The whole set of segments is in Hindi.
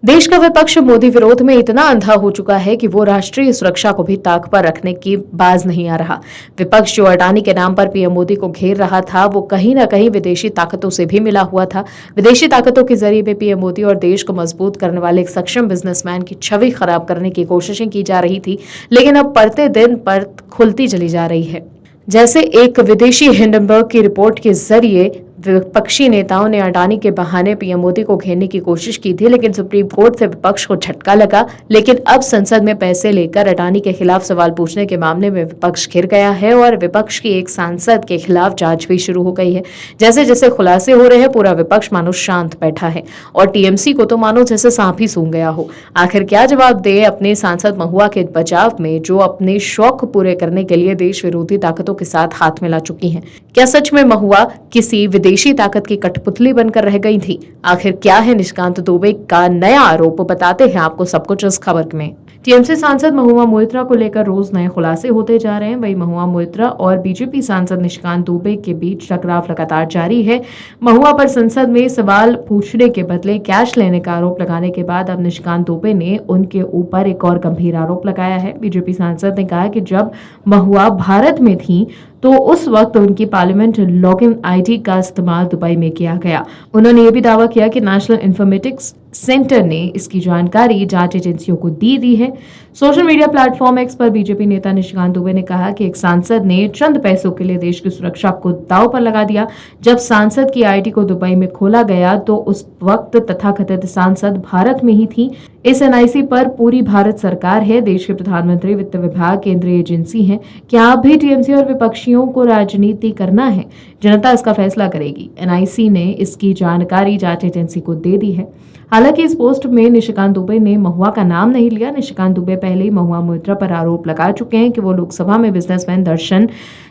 देश का विपक्ष मोदी विरोध में इतना अंधा हो चुका है कि वो राष्ट्रीय सुरक्षा को भी ताक पर रखने की बाज नहीं आ रहा। विपक्ष जो अडानी के नाम पर पीएम मोदी को घेर रहा था, वो कहीं ना कहीं विदेशी ताकतों से भी मिला हुआ था। विदेशी ताकतों के जरिए भी पीएम मोदी और देश को मजबूत करने वाले एक सक्षम बिजनेसमैन की छवि खराब करने की कोशिशें की जा रही थी, लेकिन अब पढ़ते दिन पर खुलती चली जा रही है। जैसे एक विदेशी हिंडनबर्ग की रिपोर्ट के जरिए विपक्षी नेताओं ने अडानी के बहाने पीएम मोदी को घेरने की कोशिश की थी, लेकिन सुप्रीम कोर्ट से विपक्ष को झटका लगा। लेकिन अब संसद में पैसे लेकर अडानी के खिलाफ सवाल पूछने के मामले में विपक्ष घिर गया है और विपक्ष की एक सांसद के खिलाफ जांच भी शुरू हो गई है। जैसे जैसे खुलासे हो रहे हैं, पूरा विपक्ष मानो शांत बैठा है और टीएमसी को तो मानो जैसे सांप ही सूंघ गया हो। आखिर क्या जवाब दे अपने सांसद महुआ के बचाव में, जो अपने शौक पूरे करने के लिए देश विरोधी ताकतों के साथ हाथ मिला चुकी हैं? क्या सच में महुआ किसी विदेशी ताकत की कठपुतली बनकर रह गई थी? आखिर क्या है निशिकांत दुबे का नया आरोप? बताते हैं आपको सब कुछ इस खबर में। टीएमसी सांसद महुआ मोइत्रा को लेकर रोज नए खुलासे होते जा रहे हैं। वही महुआ मोइत्रा और बीजेपी सांसद निशिकांत दुबे के बीच टकराव लगातार जारी है। महुआ पर संसद में सवाल पूछने के बदले कैश लेने का आरोप लगाने के बाद अब निशिकांत दुबे ने उनके ऊपर एक और गंभीर आरोप लगाया है। बीजेपी सांसद ने कहा कि जब महुआ भारत में थी तो उस वक्त उनकी पार्लियामेंट लॉगिन आईडी का इस्तेमाल दुबई में किया गया। उन्होंने ये भी दावा किया कि नेशनल इंफॉर्मेटिक्स सेंटर ने इसकी जानकारी जांच एजेंसियों को दी है। सोशल मीडिया प्लेटफॉर्म एक्स पर बीजेपी नेता निशिकांत दुबे ने कहा कि एक सांसद ने चंद पैसों के लिए देश की सुरक्षा को दांव पर लगा दिया। जब सांसद की आईडी को दुबई में खोला गया तो उस वक्त तथाकथित सांसद भारत में ही थी। इस एनआईसी पर पूरी भारत सरकार है, देश के प्रधानमंत्री, वित्त विभाग, केंद्रीय एजेंसी है। क्या आप भी टीएमसी और विपक्षियों को राजनीति करना है? जनता इसका फैसला करेगी। एनआईसी ने इसकी जानकारी जांच एजेंसी को दे दी है। हालांकि इस पोस्ट में निशिकांत दुबे ने महुआ का नाम नहीं लिया। निशिकांत दुबे पहले ही महुआ मोइत्रा पर आरोप लगा चुके हैं कि वो लोकसभा में बिजनेसमैन दर्शन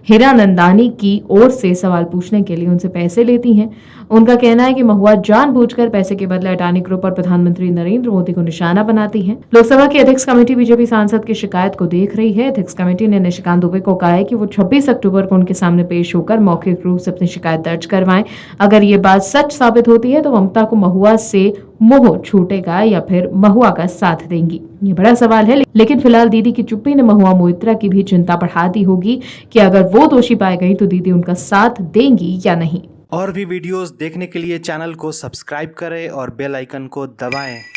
हीरानंदानी की ओर से सवाल पूछने के लिए उनसे पैसे लेती हैं। उनका कहना है कि महुआ जानबूझकर पैसे के बदले अडानी ग्रुप और प्रधानमंत्री नरेंद्र मोदी को निशाना बनाती है। लोकसभा की अध्यक्ष कमेटी बीजेपी सांसद की शिकायत को देख रही है। अध्यक्ष कमेटी ने निशिकांत दुबे को कहा है कि वो 26 अक्टूबर को उनके सामने पेश होकर मौखिक रूप से अपनी शिकायत दर्ज करवाएं। अगर ये बात सच साबित होती है तो ममता को महुआ से मोह छूटेगा या फिर महुआ का साथ देंगी? ये बड़ा सवाल है। लेकिन फिलहाल दीदी की चुप्पी ने महुआ मोइत्रा की भी चिंता बढ़ा दी होगी कि अगर वो दोषी पाए गई तो दीदी उनका साथ देंगी या नहीं। और भी वीडियोस देखने के लिए चैनल को सब्सक्राइब करें और बेल आइकन को दबाएं।